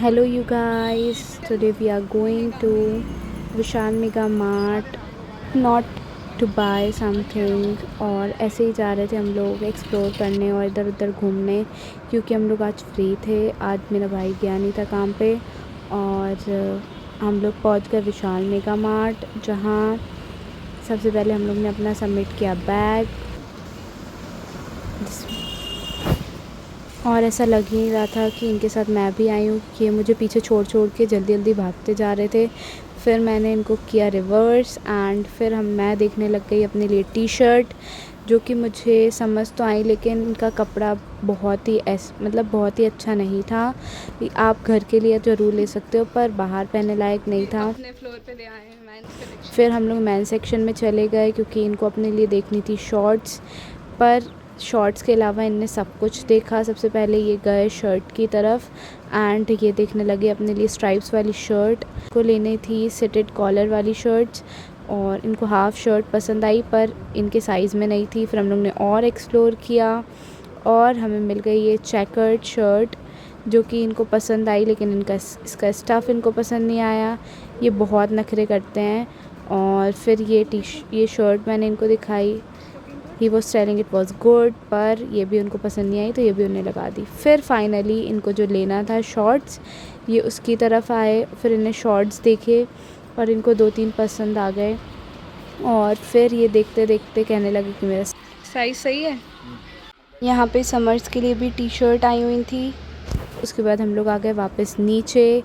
Hello, you guys. Today we are going to Vishal Mega Mart, not to buy something, और ऐसे ही जा रहे थे हम लोग एक्सप्लोर करने और इधर उधर घूमने, क्योंकि हम लोग आज फ्री थे। आज मेरा भाई गया नहीं था काम पे, और हम लोग पहुंच गए विशाल मेगा मार्ट, जहां सबसे पहले हम लोग ने अपना सबमिट किया बैग, और ऐसा लग ही नहीं रहा था कि इनके साथ मैं भी आई हूँ, कि ये मुझे पीछे छोड़ छोड़ के जल्दी जल्दी भागते जा रहे थे। फिर मैंने इनको किया रिवर्स, एंड फिर मैं देखने लग गई अपने लिए टी शर्ट, जो कि मुझे समझ तो आई, लेकिन इनका कपड़ा बहुत ही बहुत ही अच्छा नहीं था। आप घर के लिए ज़रूर ले सकते हो, पर बाहर पहनने लायक नहीं था। अपने फ्लोर पे ले आए हैं मेंस कलेक्शन। फिर हम लोग मेंस सेक्शन में चले गए, क्योंकि इनको अपने लिए देखनी थी शॉर्ट्स, पर शॉर्ट्स के अलावा इनने सब कुछ देखा। सबसे पहले ये गए शर्ट की तरफ, एंड ये देखने लगे अपने लिए स्ट्राइप्स वाली शर्ट को लेनी थी, सिटेड कॉलर वाली शर्ट्स, और इनको हाफ़ शर्ट पसंद आई, पर इनके साइज़ में नहीं थी। फिर हम लोग ने और एक्सप्लोर किया, और हमें मिल गई ये चेकर्ड शर्ट, जो कि इनको पसंद आई, लेकिन इसका स्टफ़ इनको पसंद नहीं आया। ये बहुत नखरे करते हैं। और फिर ये शर्ट मैंने इनको दिखाई, he was telling it was good, पर ये भी उनको पसंद नहीं आई, तो ये भी उन्हें लगा दी। फिर फाइनली इनको जो लेना था शॉर्ट्स, ये उसकी तरफ आए। फिर इन्हें शॉर्ट्स देखे और इनको 2-3 पसंद आ गए, और फिर ये देखते देखते कहने लगे कि मेरा साइज सही है। यहाँ पे समर्स के लिए भी टी शर्ट आई हुई थी। उसके बाद हम लोग आ गए वापस नीचे,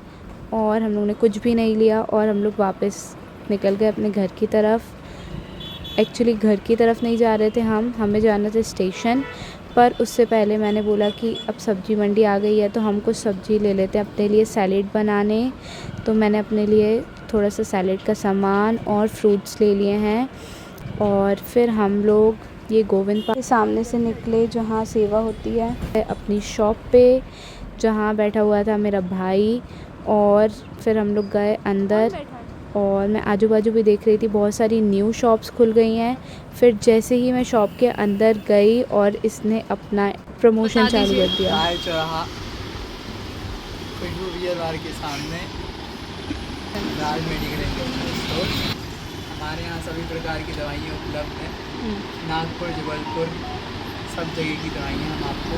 और हम लोग ने कुछ भी नहीं लिया, और हम लोग वापस निकल गए अपने घर की तरफ। एक्चुअली घर की तरफ नहीं जा रहे थे हमें जाना था स्टेशन, पर उससे पहले मैंने बोला कि अब सब्ज़ी मंडी आ गई है, तो हम कुछ सब्ज़ी ले लेते हैं अपने लिए सैलेड बनाने। तो मैंने अपने लिए थोड़ा सा सैलेड का सामान और फ्रूट्स ले लिए हैं। और फिर हम लोग ये गोविंद पार्क के सामने से निकले, जहाँ सेवा होती है, अपनी शॉप पे, जहाँ बैठा हुआ था मेरा भाई। और फिर हम लोग गए अंदर, और मैं आजू बाजू भी देख रही थी, बहुत सारी न्यू शॉप्स खुल गई हैं। फिर जैसे ही मैं शॉप के अंदर गई, और इसने अपना प्रमोशन चालू कर दिया। राय चौराहा खुशबू बियर बार के सामने राज मेडिकल इंटरनेशनल स्टोर। हमारे यहाँ सभी प्रकार की दवाइयाँ उपलब्ध हैं। नागपुर, जबलपुर, सब जगह की दवाइयाँ हम आपको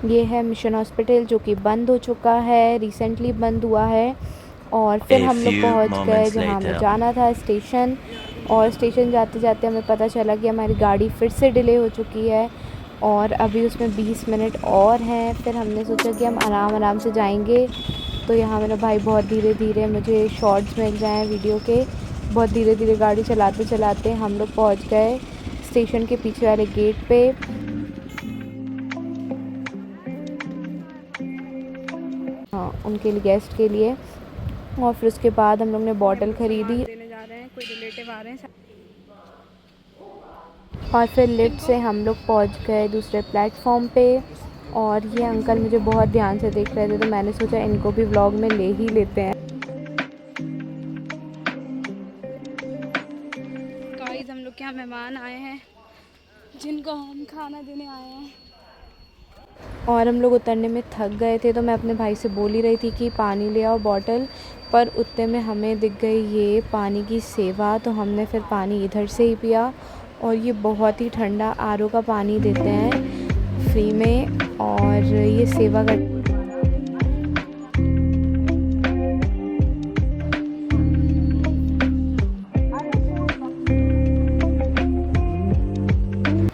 ये है मिशन हॉस्पिटल, जो कि बंद हो चुका है, रिसेंटली बंद हुआ है। और फिर हम लोग पहुंच गए जहां हमें जाना था, स्टेशन। और स्टेशन जाते जाते हमें पता चला कि हमारी गाड़ी फिर से डिले हो चुकी है, और अभी उसमें 20 मिनट और हैं। फिर हमने सोचा कि हम आराम आराम से जाएंगे। तो यहाँ मेरा भाई बहुत धीरे धीरे, मुझे शॉर्ट्स मिल जाएँ वीडियो के, बहुत धीरे धीरे गाड़ी चलाते चलाते हम लोग पहुँच गए स्टेशन के पीछे वाले गेट पे। हाँ, उनके लिए, गेस्ट के लिए। और फिर उसके बाद हम लोग ने बॉटल ख़रीदी, देने जा रहे हैं, कोई रिलेटिव आ रहे हैं। और फिर लिफ्ट से हम लोग पहुंच गए दूसरे प्लेटफॉर्म पे। और ये अंकल मुझे बहुत ध्यान से देख रहे थे, तो मैंने सोचा इनको भी व्लॉग में ले ही लेते हैं। गाइस, हम लोग के यहाँ मेहमान आए हैं, जिनको हम खाना देने आए हैं। और हम लोग उतरने में थक गए थे, तो मैं अपने भाई से बोल ही रही थी कि पानी ले आओ बॉटल, पर उतने में हमें दिख गई ये पानी की सेवा। तो हमने फिर पानी इधर से ही पिया, और ये बहुत ही ठंडा आरओ का पानी देते हैं फ्री में, और ये सेवा कर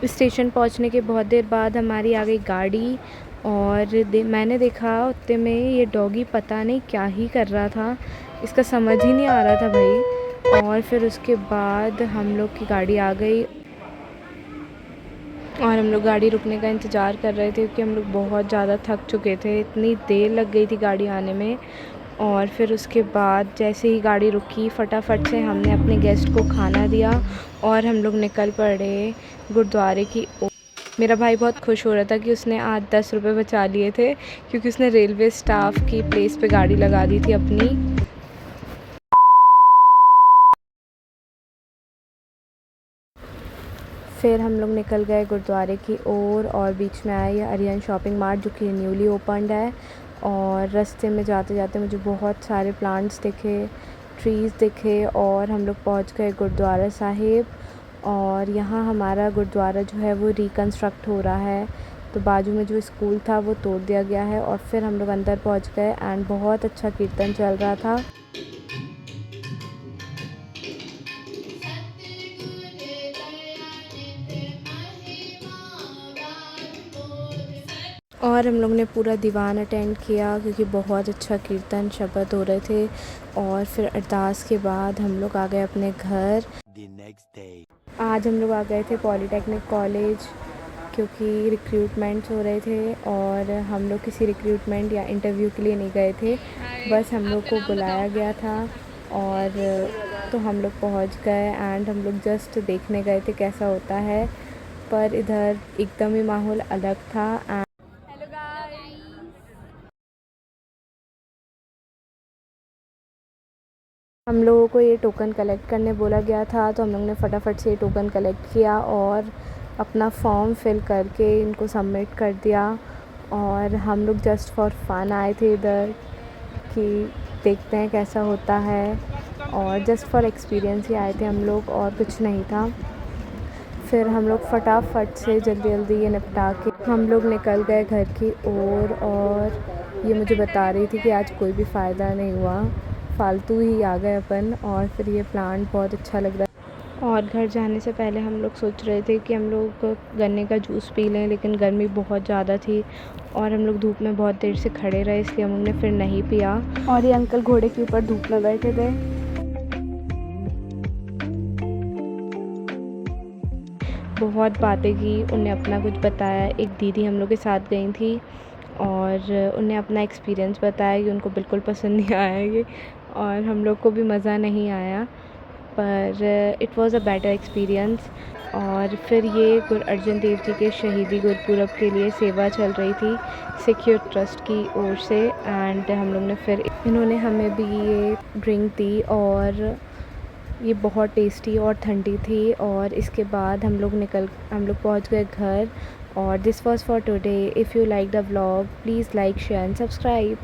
स्टेशन पहुंचने के बहुत देर बाद हमारी आ गई गाड़ी। और मैंने देखा उतने में ये डॉगी पता नहीं क्या ही कर रहा था, इसका समझ ही नहीं आ रहा था भाई। और फिर उसके बाद हम लोग की गाड़ी आ गई, और हम लोग गाड़ी रुकने का इंतज़ार कर रहे थे, क्योंकि हम लोग बहुत ज़्यादा थक चुके थे, इतनी देर लग गई थी गाड़ी आने में। और फिर उसके बाद जैसे ही गाड़ी रुकी, फटाफट से हमने अपने गेस्ट को खाना दिया, और हम लोग निकल पड़े गुरुद्वारे की ओर। मेरा भाई बहुत खुश हो रहा था कि उसने आज 10 रुपये बचा लिए थे, क्योंकि उसने रेलवे स्टाफ की प्लेस पे गाड़ी लगा दी थी अपनी। फिर हम लोग निकल गए गुरुद्वारे की ओर और बीच में आया ये आर्यन शॉपिंग मार्ट, जो कि न्यूली ओपन्ड है। और रास्ते में जाते जाते मुझे बहुत सारे प्लांट्स दिखे, ट्रीज़ दिखे, और हम लोग पहुंच गए गुरुद्वारा साहिब। और यहाँ हमारा गुरुद्वारा जो है वो रिकन्स्ट्रक्ट हो रहा है, तो बाजू में जो स्कूल था वो तोड़ दिया गया है। और फिर हम लोग अंदर पहुँच गए एंड बहुत अच्छा कीर्तन चल रहा था। और हम लोग ने पूरा दीवान अटेंड किया, क्योंकि बहुत अच्छा कीर्तन शब्द हो रहे थे। और फिर अरदास के बाद हम लोग आ गए अपने घर। आज हम लोग आ गए थे पॉलीटेक्निक कॉलेज, क्योंकि रिक्रूटमेंट्स हो रहे थे और हम लोग किसी रिक्रूटमेंट या इंटरव्यू के लिए नहीं गए थे, बस हम लोग को बुलाया गया था। और तो हम लोग पहुंच गए एंड हम लोग जस्ट देखने गए थे कैसा होता है, पर इधर एकदम ही माहौल अलग था। हम लोगों को ये टोकन कलेक्ट करने बोला गया था, तो हम लोग ने फटाफट से ये टोकन कलेक्ट किया और अपना फॉर्म फिल करके इनको सबमिट कर दिया। और हम लोग जस्ट फॉर फन आए थे इधर कि देखते हैं कैसा होता है, और जस्ट फॉर एक्सपीरियंस ही आए थे हम लोग, और कुछ नहीं था। फिर हम लोग फटाफट से जल्दी जल्दी ये निपटा के हम लोग निकल गए घर की ओर। और ये मुझे बता रही थी कि आज कोई भी फ़ायदा नहीं हुआ, फालतू ही आ गए अपन। और फिर ये प्लांट बहुत अच्छा लग रहा है। और घर जाने से पहले हम लोग सोच रहे थे कि हम लोग गन्ने का जूस पी लें, लेकिन गर्मी बहुत ज़्यादा थी और हम लोग धूप में बहुत देर से खड़े रहे, इसलिए हम लोग ने फिर नहीं पिया। और ये अंकल घोड़े के ऊपर धूप में बैठे थे। बहुत बातें की, उन्हें अपना कुछ बताया। एक दीदी हम लोग के साथ गई थी और उन्हें अपना एक्सपीरियंस बताया कि उनको बिल्कुल पसंद नहीं आया ये, और हम लोग को भी मज़ा नहीं आया, पर it was a better experience. और फिर ये गुरु अर्जन देव जी के शहीदी गुरपुरब के लिए सेवा चल रही थी सिख यूथ ट्रस्ट की ओर से, एंड हम लोग ने फिर इन्होंने हमें भी ये ड्रिंक दी और ये बहुत टेस्टी और ठंडी थी। और इसके बाद हम लोग पहुंच गए घर। और this was for today. If you like the vlog, please like, share and subscribe.